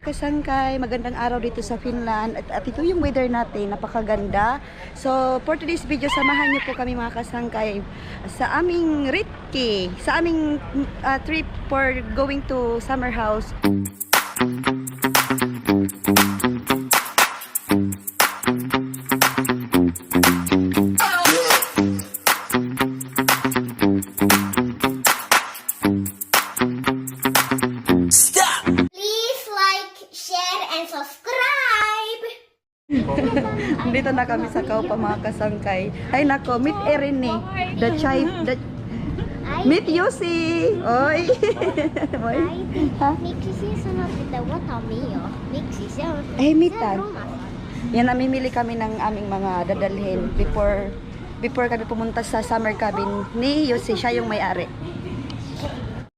Kasangkay, magandang araw dito sa Finland at ito yung weather natin, napakaganda. So for today's video, samahan niyo po kami mga kasangkay sa aming Ritki, sa aming trip for going to summer house. Dito na kami sa Kaupa mga kasangkay. Ay nako, meet Erin eh. Meet Yossi. Oy. Oy. Ha? Eh, meetan. Yan, namimili kami ng aming mga dadalhin before kami pumunta sa summer cabin ni Yossi. Siya yung may-ari.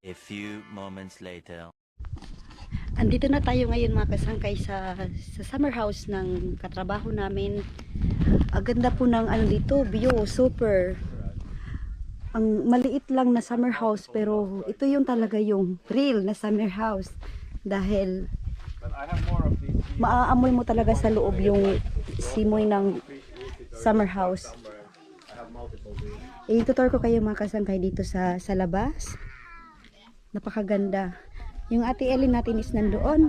A few moments later. Andito na tayo ngayon mga kasangkay sa summer house ng katrabaho namin. Ang ganda po ng ano dito, view, super. Ang maliit lang na summer house pero ito yung talaga yung real na summer house dahil maaamoy mo talaga sa loob yung simoy ng summer house. Itutur ko kayo mga kasangkay dito sa labas. Napakaganda. Yung ate Ellen natin is nandoon.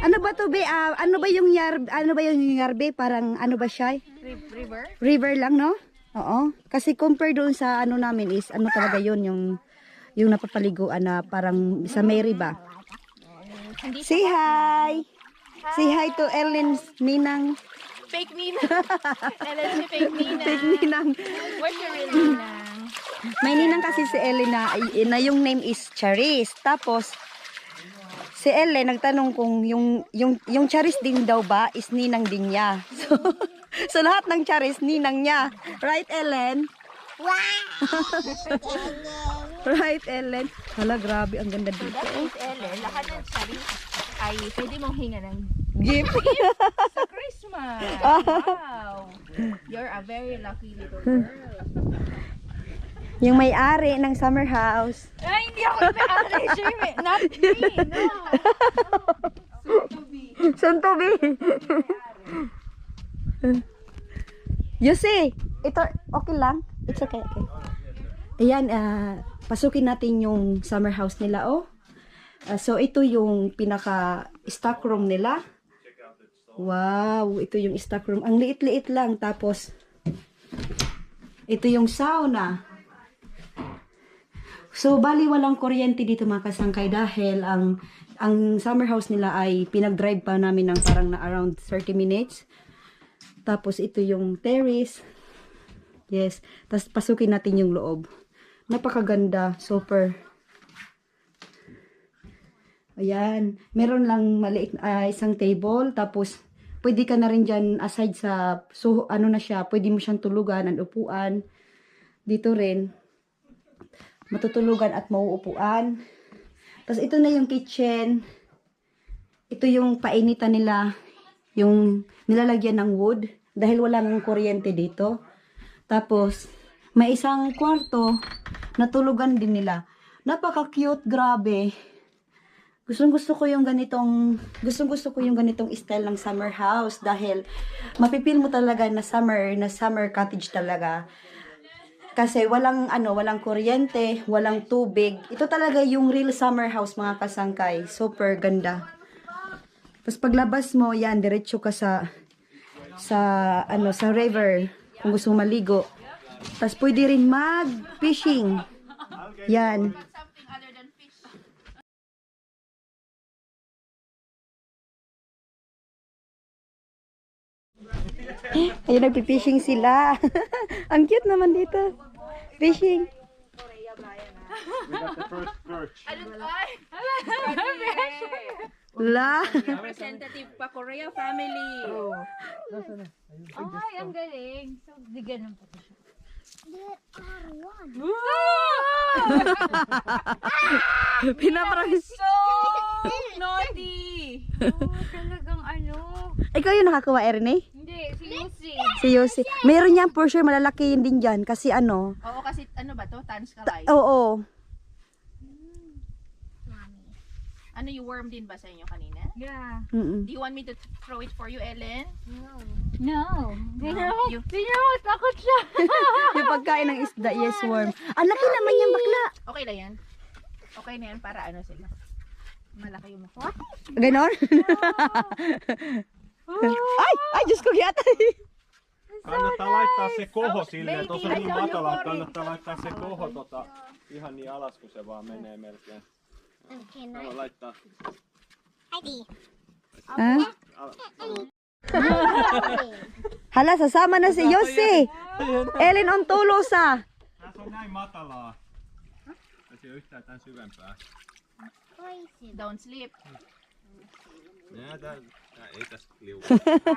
Ano ba to be? Ano ba yung yarbe? Parang ano ba siya? River? River lang, no? Oo. Kasi compare doon sa ano namin is ano talaga yun yung napapaliguan na parang sa Mary ba? Say hi. Say hi to Ellen's ninang. Fake Ninang. Ellen si Fake Ninang. Fake ninang. Where's your real Ninang? May ninang kasi si Ellen na yung name is Charis. Tapos si Ellen nagtanong kung yung Charis din daw ba is ninang din niya. So lahat ng Charis ninang niya. Right, Ellen? Right, Ellen? Hala, grabe, ang ganda dito. That is Ellen. Lahat ng Charis ay pwede mong hinga ng Gift. sa Christmas. Wow. You're a very lucky little girl. Yung may-ari ng summer house. Ay, hindi ako may-ari. Not me. No. Soon to be. You see, ito okay lang. It's okay. Ayan, pasukin natin yung summer house nila, oh. So ito yung pinaka stock room nila. Wow, ito yung stock room. Ang liit-liit lang. Tapos ito yung sauna. So bali walang kuryente dito mga kasangkay dahil ang summer house nila ay pinag-drive pa namin ng parang na around 30 minutes. Tapos ito yung terrace. Yes. Tapos pasukin natin yung loob. Napakaganda. Super. Ayan. Meron lang maliit isang table. Tapos pwede ka na rin dyan aside sa ano na siya. Pwede mo siyang tulugan at upuan. Dito rin. Matutulugan at mauupuan. Tapos ito na yung kitchen. Ito yung painitan nila. Yung nilalagyan ng wood. Dahil walang kuryente dito. Tapos may isang kwarto na tulugan din nila. Napaka-cute, grabe. Gustong-gusto ko yung ganitong style ng summer house dahil mapipil mo talaga na summer cottage talaga. Kasi walang kuryente, walang tubig. Ito talaga yung real summer house mga kasangkay. Super ganda. Tapos paglabas mo, yan diretso ka sa river kung gusto maligo. Tapos pwede rin mag-fishing. Yan. Something other than fish. Ayun, nagpi-fishing sila. Ang cute naman dito. Fishing. La. Representative pa Korea family. Ay, ang galing. So, di ganun po siya. Pinaparang. So naughty. Talagang ano. Ikaw yung nakakuha, Erne? Hindi, si Lucy. Si Yossi. Meron yan for sure, malalaki yun din dyan. Kasi ano. Oo, kasi ano ba to? Tans kalay. Oo. Ano, yung worm din ba sa inyo kanina? Yeah. Mm-mm. Do you want me to throw it for you, Ellen? No. You- Takot siya. Yung pagkain ng isda, yes, worm. Ang laki naman yung bakla. Okay na yan. Okay na yan para ano sila. Malaki yung mukha. Ganon? Ay, Diyos ko yata. Kannattaa laittaa se koho silleen, Baby, tuossa on niin I saw your matala, body. kannattaa laittaa se koho ihan niin alas, kun se vaan menee melkein. Haluan laittaa. Ah? Hala, sasama na si Yossi. Ellen on tulosa. Tässä on näin matalaa. Tässä ei ole yhtään tän syvempää. Don't sleep. Tää ei tästä liuku.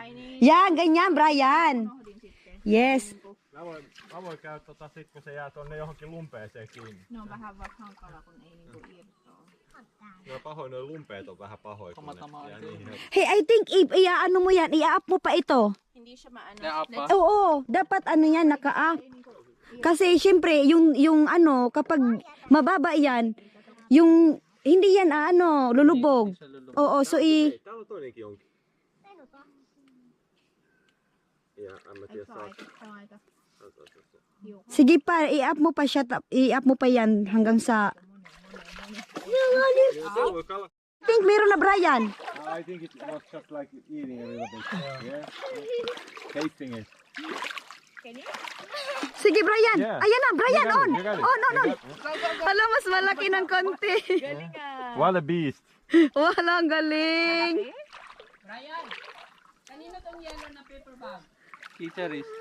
Tiny. Yan, ganyan, Brian. Ano din sitten? Yes. Mä voin käydä sit kun se jää tonne johonkin lumpeeseen kiinni. No, vähän hankala, kun ei niinku irtoa. Mä pahoin, noi lumpeet on vähän pahoin, kun ne jää niihin helposti. Hey, I think ano mo yan, i-up mo pa ito. Hindi siya maano. Ne-uppa? Oo, dapat ano yan, naka-up. Kasi syempre, yung ano, kapag mababa yan, yung, hindi yan ano, lulubog. Oo, so Täällä on toinenkin onkin. Ja en mä tiedä saa. sige pa, i-up mo pa siya, i-up mo pa yan hanggang sa, Se voi kala. I think meron na Brian. I think it was just like eating a little bit. Yeah. Tasting it. Sige Brian, Yeah. ayan na, Brian, You got on. it, you got it. On. You got it. Hala, mas malaki ng konti. What a beast. Wala, ang galing.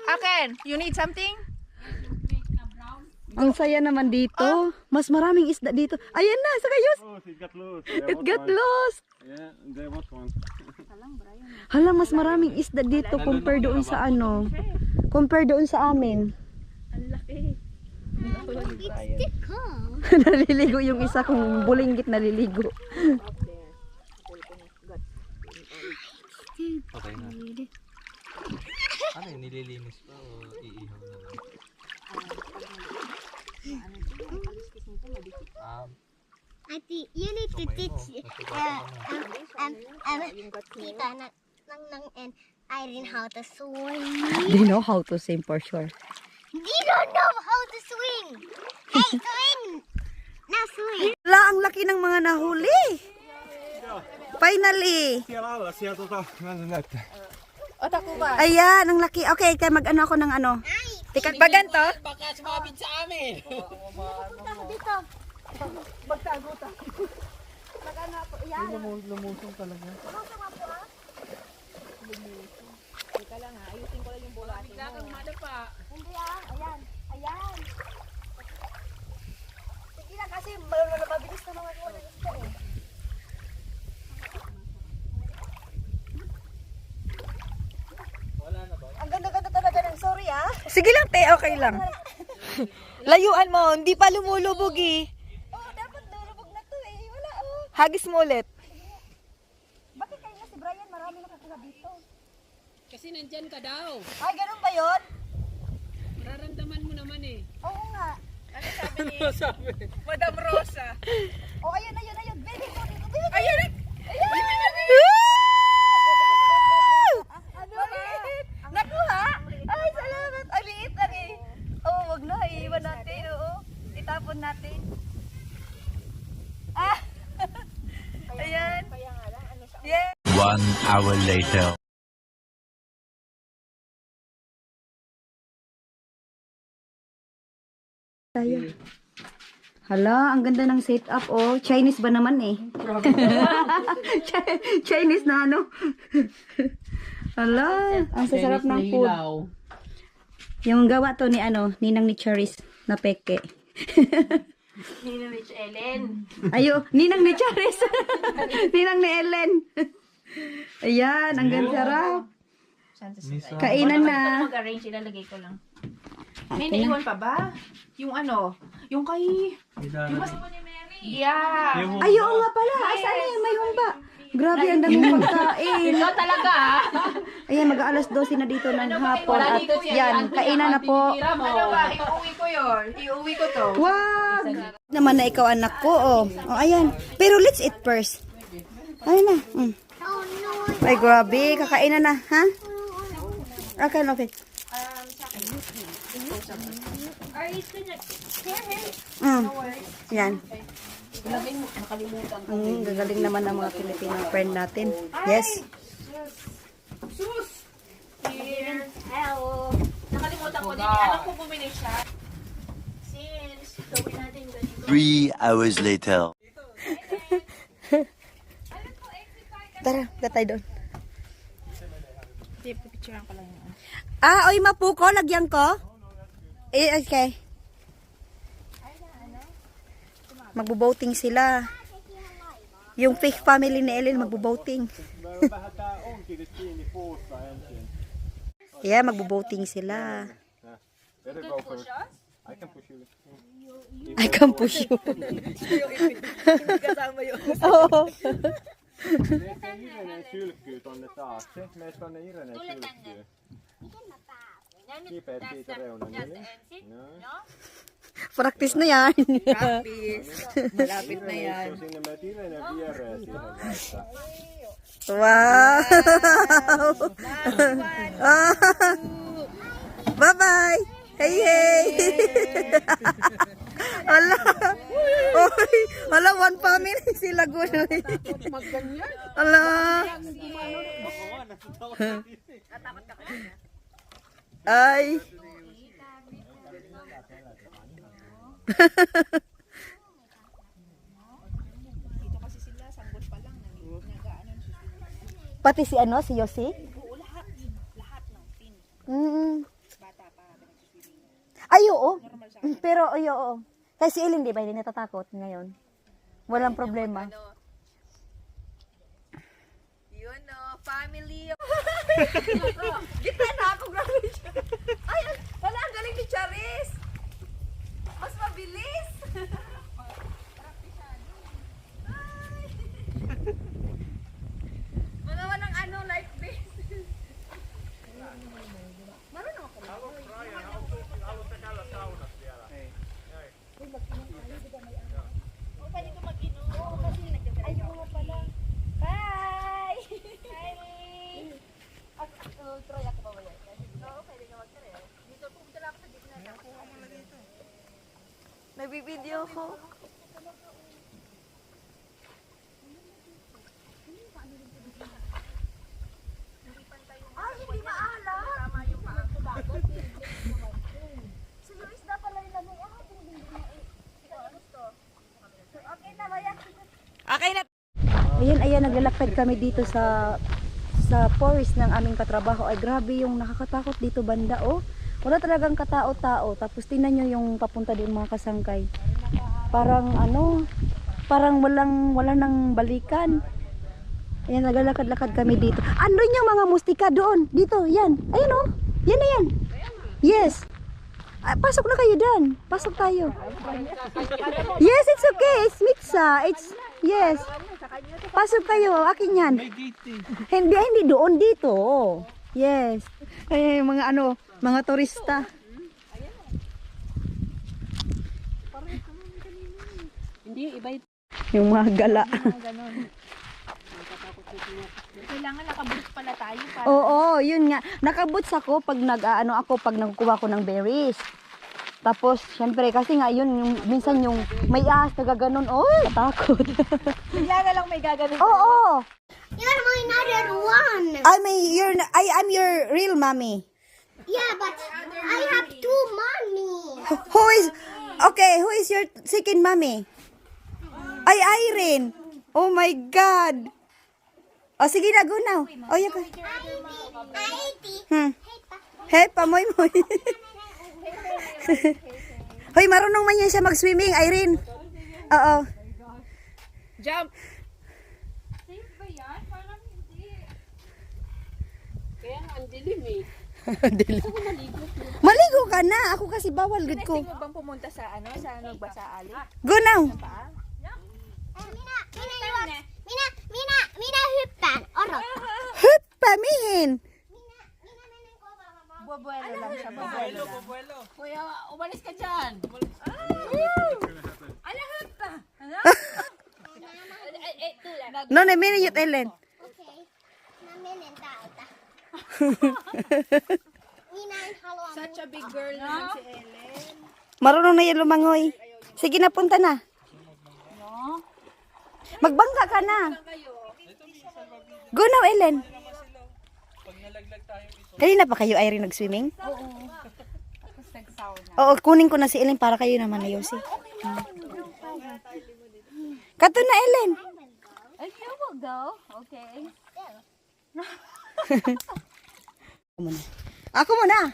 Aken, you need something? Ang saya naman dito. Mas maraming isda dito. Ayan na, sa kayos. Oh, it got loose. It got lost. Yeah, there was one. Hala, mas maraming isda dito compare doon sa ano. Compare doon sa amin. Ang laki. Naliligo yung isa kung bulinggit naliligo. Patay na. Ano yun, nililinis pa o iihaw na lang? Ati, you need to teach Tita and Irene how to swim. They know how to swim for sure. They don't know how to swim. Hey, swim! Now swim. Hala, ang laki ng mga nahuli. Finally. Siellä alla, siellä mä näyttää. Otaku ba? Ayan, ang laki. Okay, kaya mag-ano ako ng ano. Tikat ba ganito? Sige na kasi mabilis na mga wala isda eh. Ang ganda-ganda talaga ng sorry ah. Sige lang te, okay lang. Layuan mo, hindi pa lumulubog eh. Oh, dapat lulubog na to eh. Wala oh. Hagis mo ulit. Bakit kaya si Brian marami nakukuha dito? Kasi nandyan ka daw. Ay, ganun ba yun? Nararamdaman mo naman eh. Oo nga. Ano sabi ni Madam Rosa? Oh, ayun. Baby, go dito. Baby, Ayun! Ano ba? Nakuha? Ay, salamat. Ang liit lang eh. Oh, wag na. Iiwan natin. Oo. Itapon natin. Ah! Ayan. Yeah. 1 hour later. Tayo. Hala, ang ganda ng setup oh. Chinese ba naman eh? Chinese na ano? Hala, ang sasarap ng food. Yung gawa to ni ano, ninang ni Charis na peke. Ninang Rich Ellen. Ayo, ninang ni Charis. Ninang ni Ellen. Ayan, ang ganda sarap. Kainan na. Ito mag-arrange, ilalagay ko lang. May naiwan pa ba? Yung ano? Yung kay... Yung mas... Yeah! Ayo nga pala. Saan yan? May humba. Grabe, ang daming pagkain. Ito talaga ah! Ayan, mag-aalas 12 na dito ng hapon. At yan, kainan na po. Ano ba? Iuwi ko yun. Iuwi ko to. Wag! Naman na ikaw anak ko, oh. Oh, ayan. Pero let's eat first. Ay na. Oh no. Ay, grabe. Kakain na na, ha? Okay, okay. Yan. Gagaling naman ng mga Filipino friend natin. Yes. Here. Hello. Nakalimutan ko din. Alam ko bumili siya. Sis, gawin natin ganito. 3 hours later. Tara, gatay doon. Hindi, pipicturean ko lang yun. Ah, oy, mapuko. Lagyan ko. Okay. Magbo-boating sila. Yung fake family ni Ellen magbo-boating. Vähän tää on kiinni puusta ensin. Yeah, magbo-boating sila. Better go first. I can push you. I can push you. Kasama yun. Oo. Meistä Irene sylkkyy tonne taakse. Meistä tonne Irene sylkkyy. Kipeät siitä reunan yli. No. Practice na yan. Malapit na yan. So sinne menet Irene viereen siihen vaikka. Wow! Bye-bye! Hey, hey! Ala! Oy! Ala, one family sila gulo. Ala! Ay! Pati si ano, si Yossi? Lahat ng team. Bata pa. Ay, oo. Pero, ay, oo. Kasi si Ellen, di ba, hindi natatakot ngayon. Walang problema. Yun o, family. Gitna na ako, grabe siya. Ay, wala, ang galing ni Charis. Mas mabilis. Magawa ng ano, like this. Marunong ako. Pwede ko mag-inom. Oo, kasi ayaw mo pala. Bye! Bye! Try ako ba yan? Oo, pwede ka mag-try. Dito, pumunta lang ako sa gitna. Nakuha mo na dito. Nagbibideo ko. Ay, hindi maalam. Tama yung pagbagot. Si Luis na pala rin namin. Okay na ba yan? Okay na. Ayan, naglalakad kami dito sa forest ng aming katrabaho. Ay, grabe yung nakakatakot dito banda, oh. Wala talagang katao-tao. Tapos tingnan nyo yung papunta din mga kasangkay. Parang wala nang balikan. Ayan, naglalakad-lakad kami dito. Andun yung mga mustika doon. Dito, yan. Ayan, oh. Yan na yan. Yes. Ah, pasok na kayo dyan. Pasok tayo. Yes, it's okay. It's Mitsa. Yes. Pasok kayo. Akin yan. Hindi doon dito. Yes. Ay, mga mga turista. Hindi, iba ito. Yung mga gala. Kailangan nakaboots pala tayo para Oo, yun nga. Nakaboots ako pag pag nagkuha ko ng berries. Tapos, syempre, kasi nga yun, minsan yung may ahas na gaganon. Oh, natakot. bigla na lang may gagawin. Oo. You're my another one. I'm your real mommy. Yeah, but I have two mommy. Who is your second mommy? Ay, Irene. Oh my God. O, sige na, go now. Oh, you go. Hey, pamoy-moy. Hoy, marunong man yan siya mag-swimming, Irene. Oo. Jump! Safe ba yan? Parang hindi. Kaya nga, ang dilim eh. Maligo ka na. Ako kasi bawal, good ko. Gusto mo bang pumunta sa sa ali? Go now. Mina hyppään. Odota. Hup, pamihin. Bubuelo lang siya, bubuelo lang. Kuya, umalis ka dyan. Alahot pa! No, na minute, Ellen. Okay. Namin tayo. Ninain halo. Such a big girl naman si Ellen. Marunong na yan lumangoy. Sige na, punta na. Magbangka ka na. Go now, Ellen. Kanina pa kayo, Irene, nag-swimming? Oo, kunin ko na si Ellen para kayo naman na Yossi. Kato na, Ellen. Ay, you will go. Okay. Ako muna.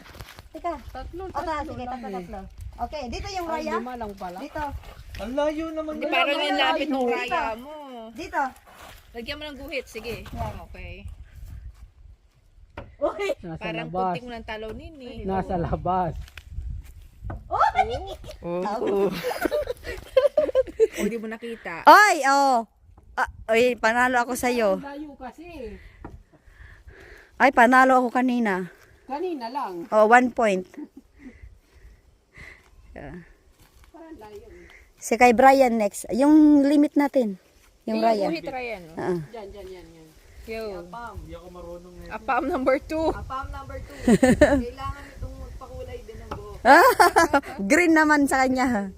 Teka. Tatlo. Sige, tatlo. Okay, dito yung raya. Dito. Ang layo naman yun. Parang yung lapit ng raya mo. Dito. Lagyan mo ng guhit. Sige. Okay. Nasa Parang labas. kunting mo ng talonin eh. Nasa labas. Hindi mo nakita. Oy, oh. Oy, panalo ako sa'yo. Layo kasi. Ay, panalo ako kanina. Kanina lang. Oh, 1 point. Yeah. Si kay Brian next. Yung limit natin. Yung Brian. Guhit Ryan. No? Yan, yan, yan, yan. Yo. Hindi ako marunong eh. Apam number 2. Apam number 2. Kailangan itong magpakulay din ng buhok. Green naman sa kanya.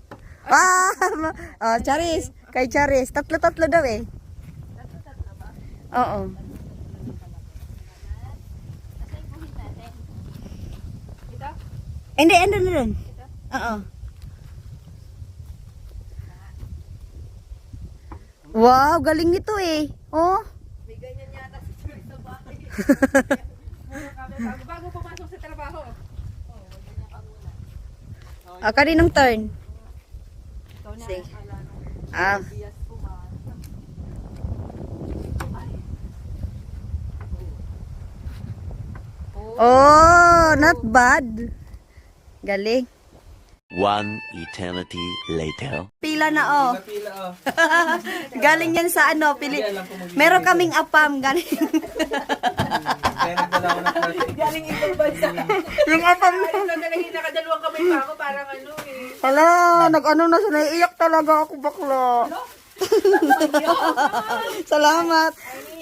Oh, Charis. Kay Charis. Tatlo-tatlo daw eh. Tatlo ba? Oo. Ito? Hindi, ando na rin. Oo. Wow, galing ito eh. Oh. May ganyan yata si Sir sa bahay. Bago pumasok sa trabaho. Kaninong turn? Sige. Ah. Oh, not bad. Galing. One eternity later. Pila na oh. Napila oh. Galing yan sa ano, meron kaming apam, galing. Kaya nagdala ako ng plastic. Galing ibang bansa. Yung apam na. Ayun lang talaga nakadalawang kamay pa ako parang ano eh. Hala, nag-ano na sila, iyak talaga ako bakla. Salamat.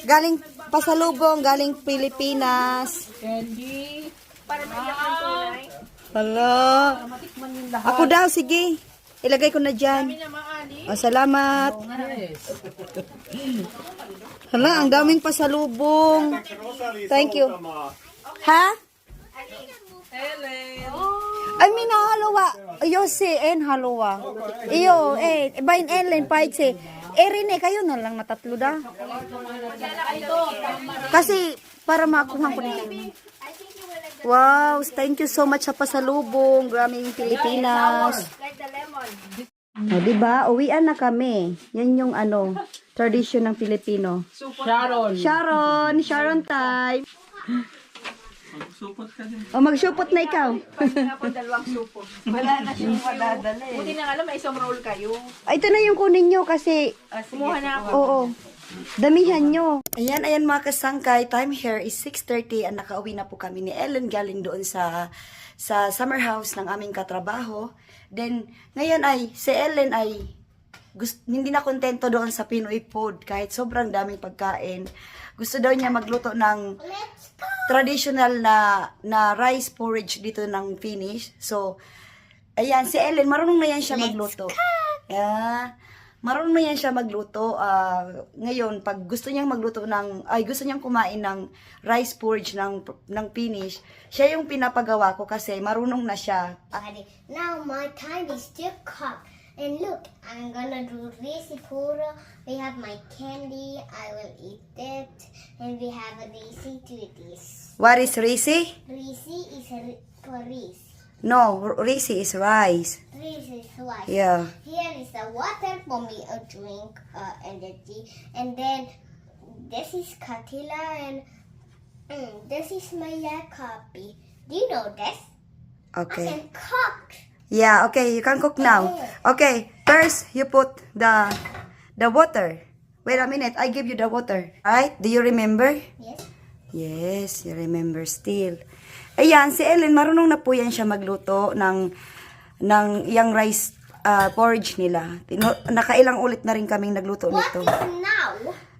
Galing pasalubong, galing Pilipinas. Candy. Para maiyak ang tunay. Hala. Ako daw, sige. Ilagay ko na dyan. Oh, salamat. Yes. Hala, ang daming pasalubong. Thank you. Ha? Ay, mina halawa. Yossi, en halawa. Iyo, bain Ellen, paitse. Rene, kayo na lang na tatlo da. Kasi, para makuha ko nito. Wow, thank you so much sa pasalubong. Graming Pilipinas. Like the lemon. O, diba? Uwian na kami. Yan yung ano, tradition ng Pilipino. Sharon. Sharon time. Supot ka din. O, magsupot na ikaw. Nga po dalawang supo. Wala na siyang madadala eh. Buti na nga lang may isang roll kayo. Ay, ito na yung kunin nyo kasi, Kumuha na ako. oo, damihan nyo. Ayan mga kasangkay. Time here is 6:30 and nakauwi na po kami ni Ellen galing doon sa summer house ng aming katrabaho. Then, ngayon ay, si Ellen ay hindi na kontento doon sa Pinoy food kahit sobrang daming pagkain. Gusto daw niya magluto ng traditional na rice porridge dito ng Finnish. So, ayan, si Ellen, marunong na yan siya magluto. Yeah. Marunong na yan siya magluto. Ngayon, pag gusto niyang gusto niyang kumain ng rice porridge ng Finnish, siya yung pinapagawa ko kasi marunong na siya. Now my time is to cook. And look, I'm gonna do risi puro. We have my candy. I will eat it. And we have a risi to this. What is risi? Risi is for rice. No, risi is rice. Risi is rice. Yeah. Here is the water for me, a drink, energy. And then this is Katila and this is my copy. Do you know this? I Okay. can cook. Yeah, okay, you can cook now. Okay, first you put the water. Wait a minute, I give you the water. Right? Do you remember? Yes. Yes, you remember still. Ayan, si Ellen, marunong na po yan siya magluto ng yung rice porridge nila. Nakailang ulit na rin kaming nagluto What nito. is now?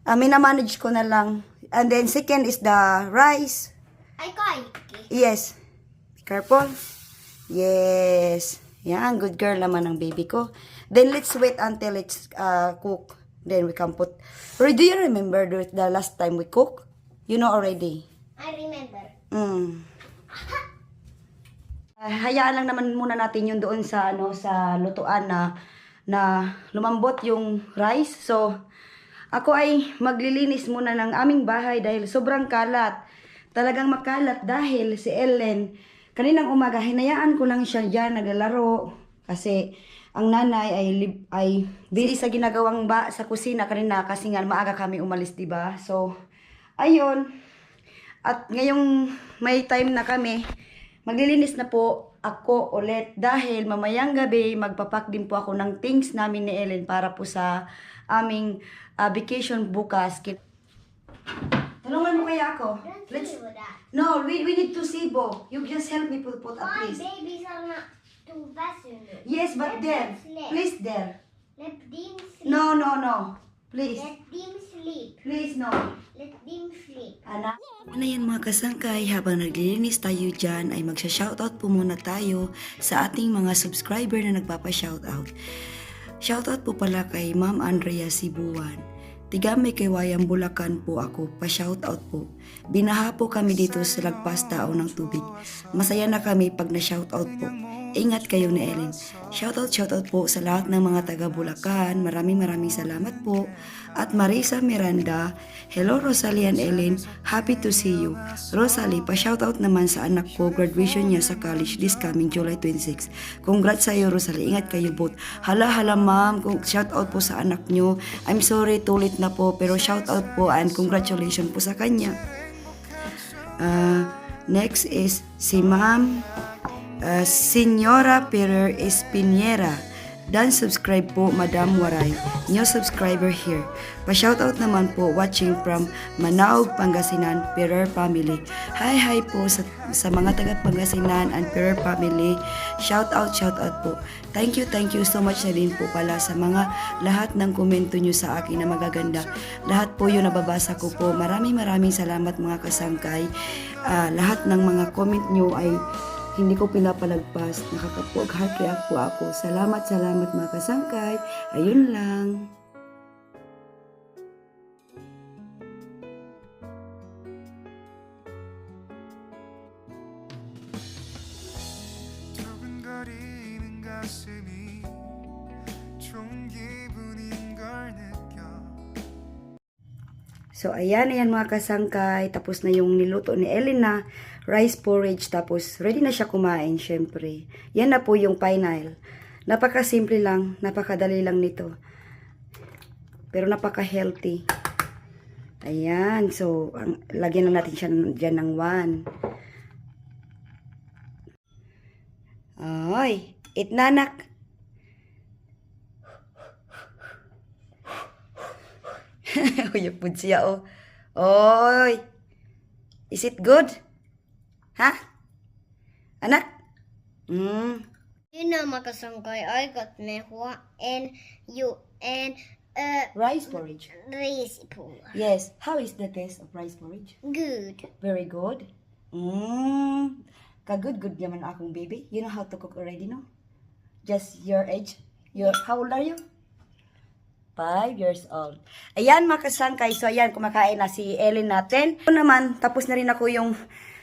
Minamanage ko na lang. And then second is the rice. I got it. Yes. Be careful. Yes. Yan, good girl naman ang baby ko. Then let's wait until it's cook. Then we can put. Or do you remember the last time we cook? You know already. I remember. Hayaan lang naman muna natin yung doon sa sa lutuan na lumambot yung rice. So ako ay maglilinis muna ng aming bahay dahil sobrang kalat. Talagang makalat dahil si Ellen kaninang umaga hinayaan ko lang siya diyan naglalaro kasi ang nanay ay busy sa ginagawang sa kusina kanina kasi nga maaga kami umalis, di ba? So ayun. At ngayong may time na kami, maglilinis na po ako ulit dahil mamayang gabi magpapak din po ako ng things namin ni Ellen para po sa aming vacation bukas. Tulungan mo kaya ako? Let's do that. No, we need to sibo. You just help me put at My least. babies are not too fast in it. Yes, but Let there. them sleep. Please there. Let them sleep. No. Please. Let them sleep. Please, no. Let them sleep. Anak. Ano yan mga kasangkay, habang naglilinis tayo dyan ay magsha-shoutout po muna tayo sa ating mga subscriber na nagpapa-shoutout. Shoutout po pala kay Ma'am Andrea Sibuan. Tigamay kay Wayang Bulacan po ako, pa-shoutout po. Binaha po kami dito sa lagpas tao ng tubig. Masaya na kami pag na-shoutout po. Ingat kayo ni Ellen. Shoutout po sa lahat ng mga taga Bulacan. Maraming salamat po. At Marisa Miranda, hello Rosalie and Ellen, happy to see you. Rosalie, pa-shoutout naman sa anak ko, graduation niya sa college this coming July 26. Congrats sa iyo Rosalie, ingat kayo both. Hala ma'am, shoutout po sa anak nyo. I'm sorry, tulit na po, pero shoutout po and congratulations po sa kanya. Next is si Ma'am Senyora Perer Espiniera. Dan subscribe po Madam Waray. New subscriber here. Pa-shoutout naman po watching from Manaog, Pangasinan, Perer family. Hi po sa mga taga Pangasinan and Perer family. Shoutout po. Thank you so much na din po pala sa mga lahat ng komento nyo sa akin na magaganda. Lahat po yun nababasa ko po. Maraming salamat mga kasangkay. Lahat ng mga comment nyo ay hindi ko pinapalagpas. Nakakapog heart react po ako. Salamat mga kasangkay. Ayun lang. 두근거리는 가슴이 좋은 기분인 걸 느껴. So, ayan mga kasangkay. Tapos na yung niluto ni Elena. Rice porridge. Tapos, ready na siya kumain, syempre. Yan na po yung final. Napakasimple lang. Napakadali lang nito. Pero napaka-healthy. Ayan. So, lagyan na natin siya dyan ng 1. Ay, eat nanak. Uyapod siya, oh. Oy. Is it good? Ha? Anak? You know, Makasangkay, I got mehua and Rice porridge. rice pool. Yes. How is the taste of rice porridge? Good. Very good. Kagud-good naman akong baby. You know how to cook already, no? Just your age. How old are you? 5 years old. Ayan mga kasangkay. So ayan, kumakain na si Ellen natin. Ito naman, tapos na rin ako yung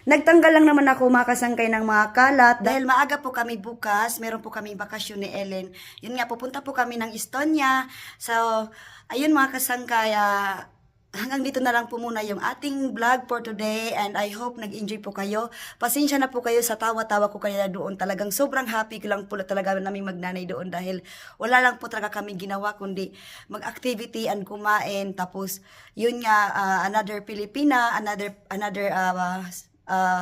nagtanggal lang naman ako mga kasangkay ng mga kalat. Dahil maaga po kami bukas, meron po kami bakasyon ni Ellen. Yun nga, pupunta po kami ng Estonia. So, ayun mga kasangkay, hanggang dito na lang po muna yung ating vlog for today and I hope nag-enjoy po kayo. Pasensya na po kayo sa tawa-tawa ko kanina doon. Talagang sobrang happy ko lang po talaga namin magnanay doon dahil wala lang po talaga kami ginawa kundi mag-activity and kumain. Tapos yun nga, another Pilipina, another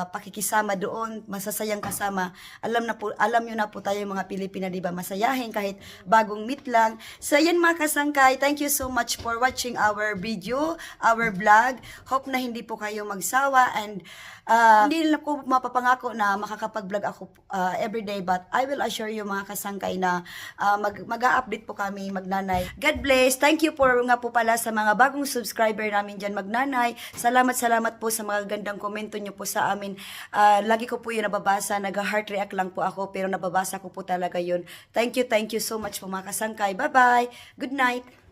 pakikisama doon, masasayang kasama. Alam nyo na po tayo mga Pilipina, di ba? Masayahin kahit bagong meet lang. So, yan mga kasangkay. Thank you so much for watching our video, our vlog. Hope na hindi po kayo magsawa and hindi na po mapapangako na makakapag-vlog ako everyday, but I will assure you mga kasangkay na mag-a-update po kami magnanay. God bless. Thank you nga po pala sa mga bagong subscriber namin dyan magnanay. Salamat po sa mga gandang komento nyo po sa amin. Lagi ko po yun nababasa. Nag-heart react lang po ako pero nababasa ko po talaga yun. Thank you so much po mga kasangkay. Bye-bye. Good night.